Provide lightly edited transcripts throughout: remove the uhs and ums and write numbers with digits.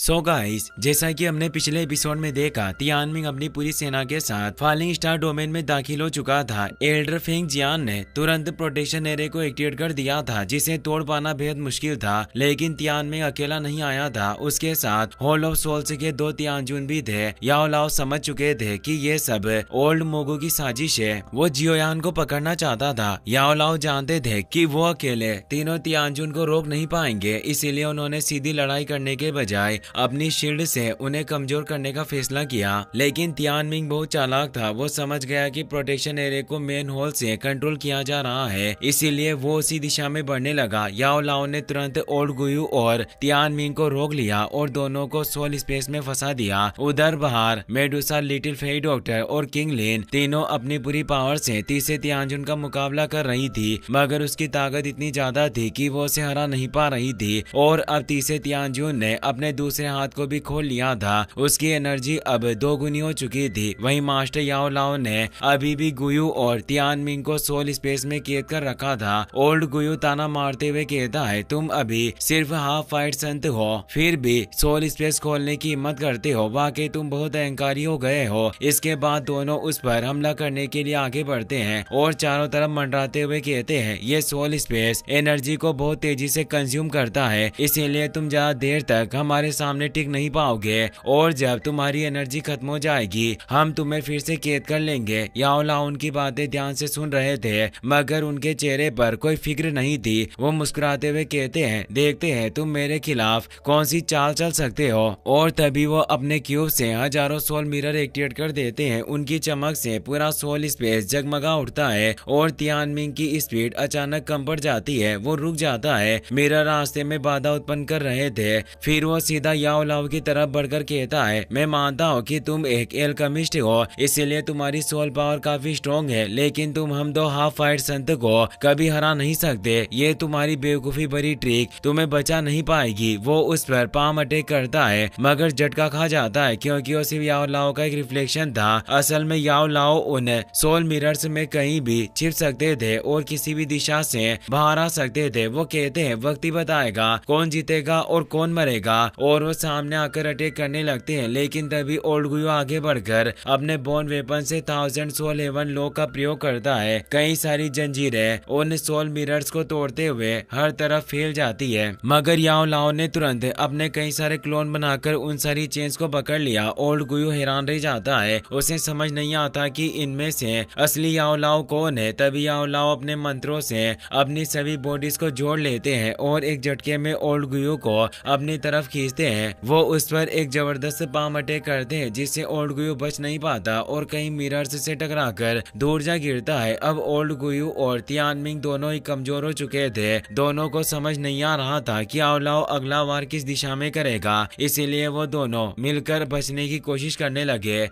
So guys, जैसा कि हमने पिछले एपिसोड में देखा, तियानमिंग अपनी पूरी सेना के साथ फॉलिंग स्टार डोमेन में दाखिल हो चुका था। एल्डर फेंग जियान ने तुरंत प्रोटेक्शन एरे को एक्टिवेट कर दिया था, जिसे तोड़ पाना बेहद मुश्किल था। लेकिन तियानमिंग अकेला नहीं आया था, उसके साथ हॉल ऑफ सोल्स के 2 तियानजुन भी थे। याओ लाओ समझ चुके थे कि ये सब ओल्ड मोगू की साजिश है। वो जियोयान को पकड़ना चाहता था। याओ लाओ जानते थे कि वो अकेले तीनों तियानजुन को रोक नहीं पाएंगे, इसीलिए उन्होंने सीधी लड़ाई करने के बजाय अपनी शील्ड से उन्हें कमजोर करने का फैसला किया। लेकिन तियानमिंग बहुत चालाक था। वो समझ गया कि प्रोटेक्शन एरिया को मेन होल से कंट्रोल किया जा रहा है, इसीलिए वो उसी दिशा में बढ़ने लगा। याओ लाओ ने तुरंत ओल्ड गुयू और तियानमिंग को रोक लिया और दोनों को सोल स्पेस में फंसा दिया। उधर बाहर मेडुसा, लिटिल फेई डॉक्टर और किंग लिन तीनों अपनी पूरी पावर से तीसरे तियानजुन का मुकाबला कर रही थी, मगर उसकी ताकत इतनी ज्यादा थी कि वो उसे हरा नहीं पा रही थी। और अब तीसरे तियानजुन ने अपने दूसरे हाथ को भी खोल लिया था। उसकी एनर्जी अब 2 गुनी हो चुकी थी। वहीं मास्टर याओ लाओ ने अभी भी गुयू और तियानमिंग को सोल स्पेस में कैद कर रखा था। ओल्ड गुयू ताना मारते हुए कहता है, तुम अभी सिर्फ हाफ फाइट संत हो, फिर भी सोल स्पेस खोलने की हिम्मत करते हो। वाकई तुम बहुत अहंकारी हो गए हो। इसके बाद दोनों उस पर हमला करने के लिए आगे बढ़ते हैं और चारों तरफ मंडराते हुए कहते हैं, ये सोल स्पेस एनर्जी को बहुत तेजी से कंज्यूम करता है, इसीलिए तुम ज्यादा देर तक हमारे सामने टिक नहीं पाओगे और जब तुम्हारी एनर्जी खत्म हो जाएगी, हम तुम्हें फिर से कैद कर लेंगे। याओ लाओ उनकी बातें ध्यान से सुन रहे थे, मगर उनके चेहरे पर कोई फिक्र नहीं थी। वो मुस्कुराते हुए कहते हैं, देखते हैं तुम मेरे खिलाफ कौन सी चाल चल सकते हो। और तभी वो अपने क्यूब से हजारों सोल मिरर एक्टिवेट कर देते हैं। उनकी चमक से पूरा सोल स्पेस जगमगा उठता है और तियानमिंग की स्पीड अचानक कम पड़ जाती है। वो रुक जाता है। मिरर रास्ते में बाधा उत्पन्न कर रहे थे। फिर वो सीधा याओ लाओ की तरफ बढ़कर कहता है, मैं मानता हूँ कि तुम एक एल्केमिस्ट हो, इसीलिए तुम्हारी सोल पावर काफी स्ट्रॉन्ग है, लेकिन तुम हम 2 हाफ फाइट संत को कभी हरा नहीं सकते। ये तुम्हारी बेवकूफी भरी ट्रिक तुम्हें बचा नहीं पाएगी। वो उस पर पाम अटैक करता है, मगर झटका खा जाता है क्योंकि वो सिर्फ याओ लाओ का एक रिफ्लेक्शन था। असल में याओ लाओ उन सोल मिरर्स में कहीं भी छिप सकते थे और किसी भी दिशा से बाहर आ सकते थे। वो कहते हैं, वक्त ही बताएगा कौन जीतेगा और कौन मरेगा। और वो सामने आकर अटैक करने लगते हैं, लेकिन तभी ओल्ड गुयू आगे बढ़कर अपने बोन वेपन से 1000 सोल हेवन लॉक का प्रयोग करता है। कई सारी जंजीरें उन सोल मिरर्स को तोड़ते हुए हर तरफ फैल जाती है, मगर याओ लाओ ने तुरंत अपने कई सारे क्लोन बनाकर उन सारी चेन्स को पकड़ लिया। ओल्ड गुयू हैरान रह जाता है। उसे समझ नहीं आता कि इनमें से असली याओ लाओ कौन है। तभी याओ लाओ अपने मंत्रों से अपनी सभी बॉडीज को जोड़ लेते हैं और एक झटके में ओल्ड गुयू को अपनी तरफ खींचते हैं। वो उस पर एक जबरदस्त पाम अटैक करते हैं, जिससे ओल्ड गुयू बच नहीं पाता और कई मिरर्स से टकराकर दूर जा गिरता है। अब ओल्ड गुयू और तियानमिंग दोनों ही कमजोर हो चुके थे। दोनों को समझ नहीं आ रहा था कि याओ लाओ अगला वार किस दिशा में करेगा, इसीलिए वो दोनों मिलकर बचने की कोशिश करने लगे।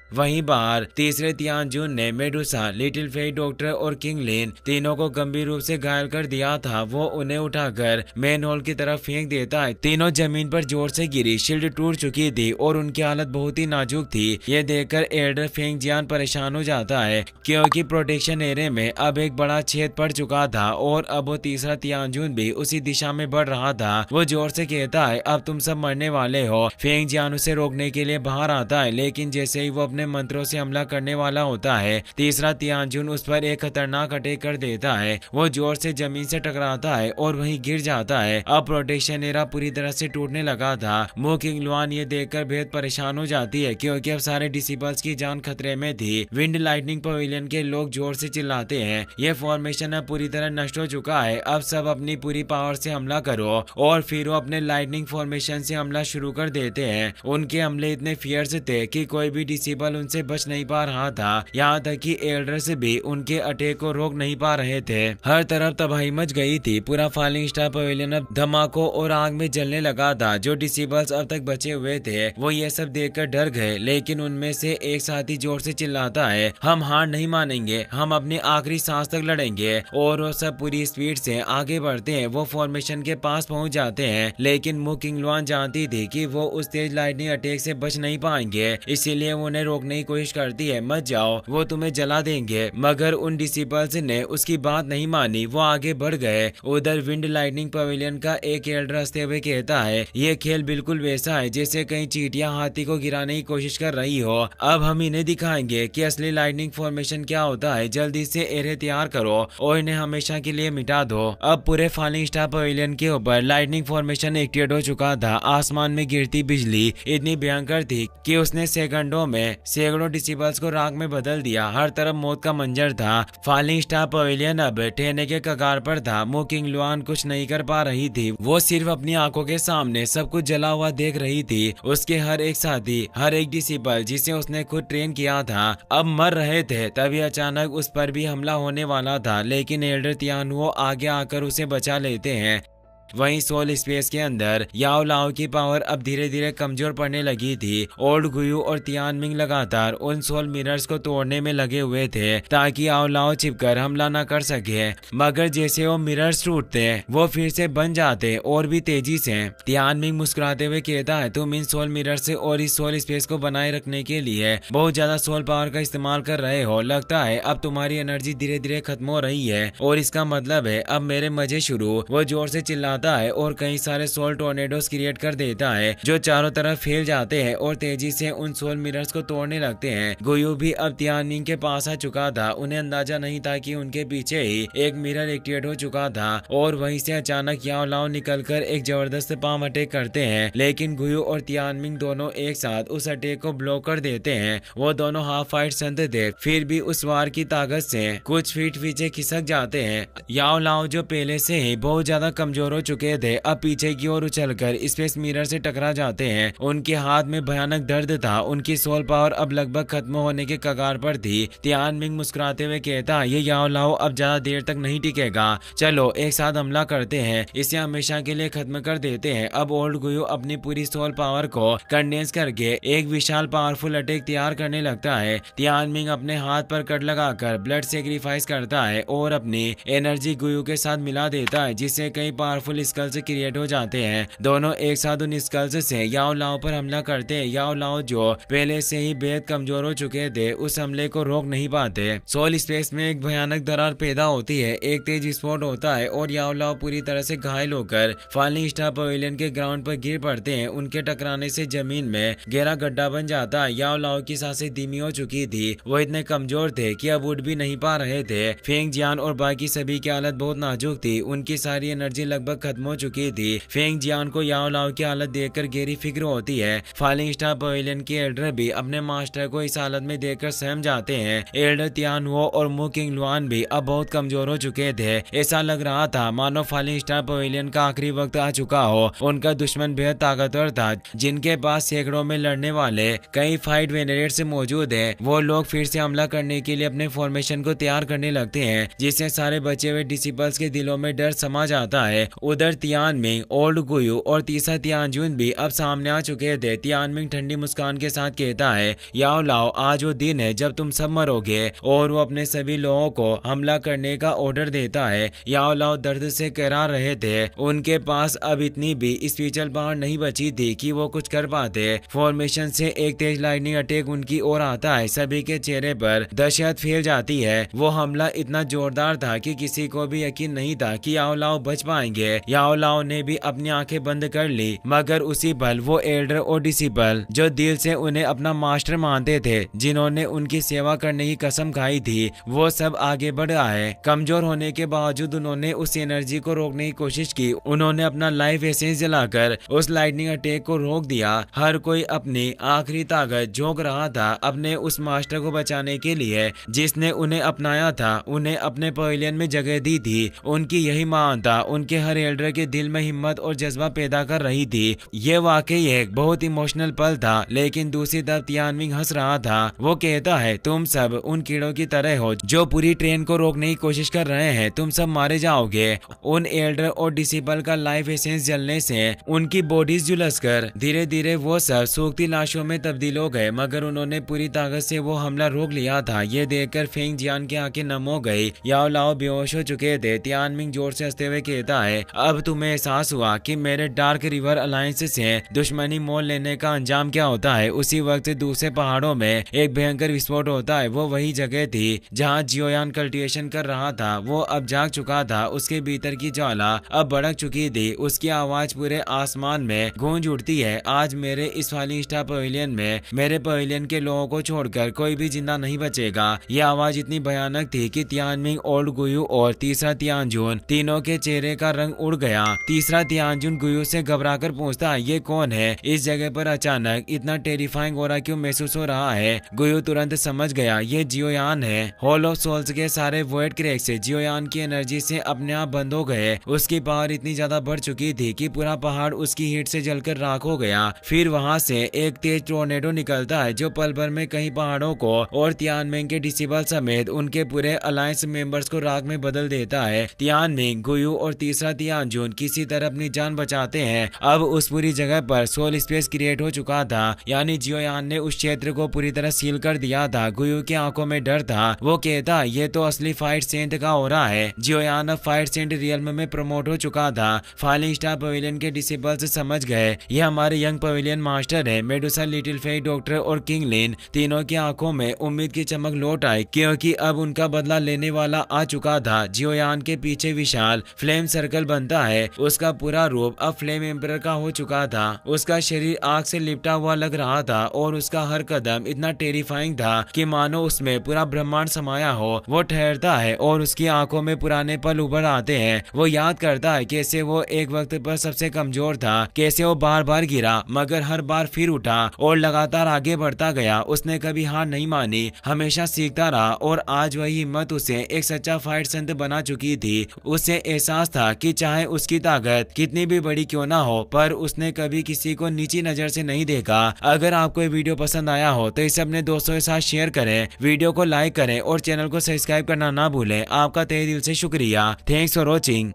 वहीं बाहर तीसरे तियानजुन ने मेडुसा, लिटिल फेई डॉक्टर और किंग लिन तीनों को गंभीर रूप से घायल कर दिया था। वो उन्हें उठाकर मेन हॉल की तरफ फेंक देता है। तीनों जमीन पर जोर से गिरी, शील्ड टूट चुकी थी और उनकी हालत बहुत ही नाजुक थी। ये देखकर एल्डर फेंग जियान परेशान हो जाता है क्योंकि प्रोटेक्शन एरिया में अब एक बड़ा छेद पड़ चुका था और अब वो तीसरा तियानजुन भी उसी दिशा में बढ़ रहा था। वो जोर से कहता है, अब तुम सब मरने वाले हो। फेंग जियान उसे रोकने के लिए बाहर आता है, लेकिन जैसे ही वो अपने मंत्रों से हमला करने वाला होता है, तीसरा तियानजुन उस पर एक खतरनाक अटैक कर देता है। वो जोर से जमीन से टकराता है और वहीं गिर जाता है। अब प्रोटेक्शन एरा पूरी तरह से टूटने लगा था। मो किंगलुआन ये देखकर बेहद परेशान हो जाती है क्योंकि अब सारे डिसिबल्स की जान खतरे में थी। विंड लाइटनिंग पवेलियन के लोग जोर से चिल्लाते हैं, ये फॉर्मेशन अब पूरी तरह नष्ट हो चुका है। अब सब अपनी पूरी पावर से हमला करो। और फिर वो अपने लाइटनिंग फॉर्मेशन से हमला शुरू कर देते हैं। उनके हमले इतने फियर्स थे कि कोई भी डिसिबल उनसे बच नहीं पा रहा था। यहाँ तक कि एल्डर्स भी उनके अटैक को रोक नहीं पा रहे थे। हर तरफ तबाही मच गई थी। पूरा फॉलिंग स्टार पवेलियन अब धमाकों और आग में जलने लगा था। जो डिसिबल्स अब तक बचे हुए थे वो ये सब देखकर डर गए, लेकिन उनमें से एक साथी जोर से चिल्लाता है, हम हार नहीं मानेंगे, हम अपनी आखिरी सांस तक लड़ेंगे। और वो सब पूरी स्पीड से आगे बढ़ते हैं। वो फॉर्मेशन के पास पहुंच जाते हैं, लेकिन मो किंगलुआन जानती थी कि वो उस तेज लाइटनिंग अटैक से बच नहीं पाएंगे, इसीलिए वो उन्हें रोकने की कोशिश करती है, मत जाओ, वो तुम्हें जला देंगे। मगर उन डिसिपल्स ने उसकी बात नहीं मानी, वो आगे बढ़ गए। उधर विंड लाइटनिंग पवेलियन का एक एल्डर हंसते हुए कहता है, ये खेल बिल्कुल वैसा है जैसे कई चींटियां हाथी को गिराने की कोशिश कर रही हो। अब हम इन्हें दिखाएंगे कि असली लाइटनिंग फॉर्मेशन क्या होता है। जल्दी से एरे तैयार करो और इन्हें हमेशा के लिए मिटा दो। अब पूरे फॉलिंग स्टार पवेलियन के ऊपर लाइटनिंग फॉर्मेशन एक्टिवेट हो चुका था। आसमान में गिरती बिजली इतनी भयंकर थी कि उसने सेकंडों में सैकड़ों डिसिबल्स को राख में बदल दिया। हर तरफ मौत का मंजर था। फॉलिंग स्टार पवेलियन अब ठहरने के कगार पर था। मो किंग लुआन कुछ नहीं कर पा रही थी, वो सिर्फ अपनी आंखों के सामने सब कुछ जला हुआ देख रही थी। उसके हर एक साथी, हर एक डिसिबल जिसे उसने खुद ट्रेन किया था, अब मर रहे थे। तभी अचानक उस पर भी हमला होने वाला था, लेकिन एल्डर तियानहुओ आगे आकर उसे बचा लेते हैं। वहीं सोल स्पेस के अंदर याओ लाओ की पावर अब धीरे धीरे कमजोर पड़ने लगी थी। ओल्ड गुयू और तियानमिंग लगातार उन सोल मिरर्स को तोड़ने में लगे हुए थे ताकि याओ लाओ छिपकर हमला न कर सके। मगर जैसे वो मिरर्स टूटते वो फिर से बन जाते और भी तेजी से। तियानमिंग मुस्कुराते हुए कहता है, तुम इन सोल मिरर से और इस सोल स्पेस को बनाए रखने के लिए बहुत ज्यादा सोल पावर का इस्तेमाल कर रहे हो। लगता है अब तुम्हारी एनर्जी धीरे धीरे खत्म हो रही है और इसका मतलब है अब मेरे मजे शुरू। वो जोर से चिल्लाता है और कई सारे सोल टोर्नेडोस क्रिएट कर देता है जो चारों तरफ फैल जाते हैं और तेजी से उन सोल मिरर्स को तोड़ने लगते हैं। गुयू भी अब तियानमिंग के पास आ चुका था। उन्हें अंदाजा नहीं था कि उनके पीछे ही एक मिरर एक्टिवेट हो चुका था और वहीं से अचानक याओ लाओ निकलकर एक जबरदस्त पाम अटैक करते हैं। लेकिन गुयू और तियानमिंग दोनों एक साथ उस अटैक को ब्लॉक कर देते हैं। वो दोनों हाफ फाइट संत थे, फिर भी उस वार की ताकत से कुछ फीट पीछे खिसक जाते हैं। याओ लाओ जो पहले से ही बहुत ज्यादा कमजोर हो चुके थे, अब पीछे की ओर उछलकर स्पेस मिरर से टकरा जाते हैं। उनके हाथ में भयानक दर्द था। उनकी सोल पावर अब लगभग खत्म होने के कगार पर थी। तियानमिंग मुस्कुराते हुए कहता, ये याओ लाओ अब ज्यादा देर तक नहीं टिकेगा, चलो एक साथ हमला करते हैं, इसे हमेशा के लिए खत्म कर देते हैं। अब ओल्ड गुयू अपनी पूरी सोल पावर को कंडेंस करके एक विशाल पावरफुल अटैक तैयार करने लगता है। तियानमिंग अपने हाथ पर कट लगाकर ब्लड सेक्रीफाइस करता है और अपनी एनर्जी गुयू के साथ मिला देता है, जिससे कई पावरफुल स्कल्स क्रिएट हो जाते हैं। दोनों एक साथ उन स्कल्स से याओ लाओ पर हमला करते हैं। याओ लाओ जो पहले से ही बेहद कमजोर हो चुके थे, उस हमले को रोक नहीं पाते। सोल स्पेस में एक भयानक दरार पैदा होती है, एक तेज विस्फोट होता है और याओ लाओ पूरी तरह से घायल होकर फॉलिंग स्टार पवेलियन के ग्राउंड पर गिर पड़ते हैं। उनके टकराने से जमीन में गहरा गड्ढा बन जाता है। याओ लाओ की सांसें धीमी हो चुकी थी, वो इतने कमजोर थे कि अब उठ भी नहीं पा रहे थे। फेंग जियान और बाकी सभी की हालत बहुत नाजुक थी, उनकी सारी एनर्जी लगभग खत्म हो चुकी थी। फेंग जियान को याओ लाओ की हालत देखकर गहरी फिक्र होती है। फॉलिंग स्टार पवेलियन के एल्डर भी अपने मास्टर को इस हालत में देखकर सहम जाते हैं। एल्डर तियानहुओ और मो किंग लुआन भी अब बहुत कमजोर हो चुके थे। ऐसा लग रहा था मानो फॉलिंग स्टार पवेलियन का आखिरी वक्त आ चुका हो। उनका दुश्मन बेहद ताकतवर था, जिनके पास सैकड़ों में लड़ने वाले कई फाइट वेनरेट्स मौजूद है। वो लोग फिर से हमला करने के लिए अपने फॉर्मेशन को तैयार करने लगते हैं, जिससे सारे बचे हुए डिसिपल्स के दिलों में डर समा जाता है। उधर तियानमिंग, ओल्ड गुयू और तीसरा तियानजुन भी अब सामने आ चुके थे। तियानमिंग ठंडी मुस्कान के साथ कहता है, याओ लाओ आज वो दिन है जब तुम सब मरोगे, और वो अपने सभी लोगों को हमला करने का ऑर्डर देता है। याओ लाओ दर्द से कराह रहे थे, उनके पास अब इतनी भी स्पिरिचुअल पावर नहीं बची थी कि वो कुछ कर पाते। फॉर्मेशन से एक तेज लाइटनिंग अटैक उनकी ओर आता है। सभी के चेहरे पर दहशत फैल जाती है। वो हमला इतना जोरदार था कि किसी को भी यकीन नहीं था कि याओ लाओ बच पाएंगे। याओ लाओ ने भी अपनी आंखें बंद कर ली, मगर उसी पल वो एल्डर और डिसिपल जो दिल से उन्हें अपना मास्टर मानते थे, जिन्होंने उनकी सेवा करने की कसम खाई थी, वो सब आगे बढ़ आए। कमजोर होने के बावजूद उन्होंने उस एनर्जी को रोकने की कोशिश की। उन्होंने अपना लाइफ एसेंस जलाकर उस लाइटनिंग अटैक को रोक दिया। हर कोई अपनी आखिरी ताकत झोंक रहा था अपने उस मास्टर को बचाने के लिए, जिसने उन्हें अपनाया था, उन्हें अपने पवेलियन में जगह दी थी। उनकी यही महानता उनके हर एल्डर के दिल में हिम्मत और जज्बा पैदा कर रही थी। ये वाकई एक बहुत इमोशनल पल था। लेकिन दूसरी तरफ तियानमिंग हंस रहा था। वो कहता है, तुम सब उन कीड़ों की तरह हो जो पूरी ट्रेन को रोकने की कोशिश कर रहे हैं। तुम सब मारे जाओगे। उन एल्डर और डिसिपल का लाइफ एसेंस जलने से उनकी बॉडीज झुलसकर धीरे धीरे वो सब सूखती लाशों में तब्दील हो गए, मगर उन्होंने पूरी ताकत से वो हमला रोक लिया था। ये देखकर फेंग जियान की आंखें नम हो गई। याओ लाओ बेहोश हो चुके थे। तियानमिंग जोर से हंसते हुए कहता है, अब तुम्हें एहसास हुआ कि मेरे डार्क रिवर अलायंस से दुश्मनी मोल लेने का अंजाम क्या होता है। उसी वक्त दूसरे पहाड़ों में एक भयंकर विस्फोट होता है। वो वही जगह थी जहाँ जियोयान कल्टीवेशन कर रहा था। वो अब जाग चुका था। उसके भीतर की ज्वाला अब भड़क चुकी थी। उसकी आवाज पूरे आसमान में गूंज उठती है। आज मेरे इस फॉलिंग स्टार पवेलियन में मेरे पवेलियन के लोगों को छोड़कर कोई भी जिंदा नहीं बचेगा। ये आवाज इतनी भयानक थी कि तियानमिंग, ओल्ड गुयू और तीसरा तियानजुन तीनों के चेहरे का रंग उड़ गया। तीसरा तियानजुन गुयू से घबराकर पूछता, ये कौन है? इस जगह पर अचानक इतना टेरिफाइंग हो रहा क्यों महसूस हो रहा है? गुयू तुरंत समझ गया, ये जियोयान है। हॉल ऑफ सोल्स के सारे वॉइड क्रैक से जियोयान की एनर्जी से अपने आप बंद हो गए। उसकी पावर इतनी ज्यादा बढ़ चुकी थी कि पूरा पहाड़ उसकी हीट से जलकर राख हो गया। फिर वहां से एक तेज टोर्नेडो निकलता है जो पल भर में कई पहाड़ों को और तियानमिंग के डिसेबल समेत उनके पूरे अलायंस मेंबर्स को राख में बदल देता है। तियानमिंग, गुयू और तीसरा तियानजुन किसी तरह अपनी जान बचाते हैं। अब उस पूरी जगह पर सोल स्पेस क्रिएट हो चुका था, यानी जियोयान ने उस क्षेत्र को पूरी तरह सील कर दिया था। गुयू की आंखों में डर था। वो कहता, ये तो असली फाइट सेंट का हो रहा है। जियोयान अब फाइट सेंट रियल्म में प्रमोट हो चुका था। फॉलिंग स्टार पवेलियन के डिसेबल्स समझ गए, ये हमारे यंग पवेलियन मास्टर है। मेडुसा, लिटिल फेई, डॉक्टर और किंग लिन तीनों की आंखों में उम्मीद की चमक लौट आई, क्योंकि अब उनका बदला लेने वाला आ चुका था। जियोयान के पीछे विशाल फ्लेम सर्कल बनता है। उसका पूरा रूप अब फ्लेम एम्परर का हो चुका था। उसका शरीर आग से लिपटा हुआ लग रहा था और उसका हर कदम इतना टेरिफाइंग था कि मानो उसमें पूरा ब्रह्मांड समाया हो। वो ठहरता है और उसकी आंखों में पुराने पल उभर आते हैं। वो याद करता है कैसे वो एक वक्त पर सबसे कमजोर था, कैसे वो बार बार गिरा मगर हर बार फिर उठा और लगातार आगे बढ़ता गया। उसने कभी हार नहीं मानी, हमेशा सीखता रहा और आज वही हिम्मत उसे एक सच्चा फाइट संत बना चुकी थी। उसे एहसास था कि चाहे उसकी ताकत कितनी भी बड़ी क्यों ना हो, पर उसने कभी किसी को नीची नजर से नहीं देखा। अगर आपको ये वीडियो पसंद आया हो तो इसे अपने दोस्तों के साथ शेयर करें, वीडियो को लाइक करें और चैनल को सब्सक्राइब करना ना भूलें। आपका तहे दिल से शुक्रिया। Thanks for watching.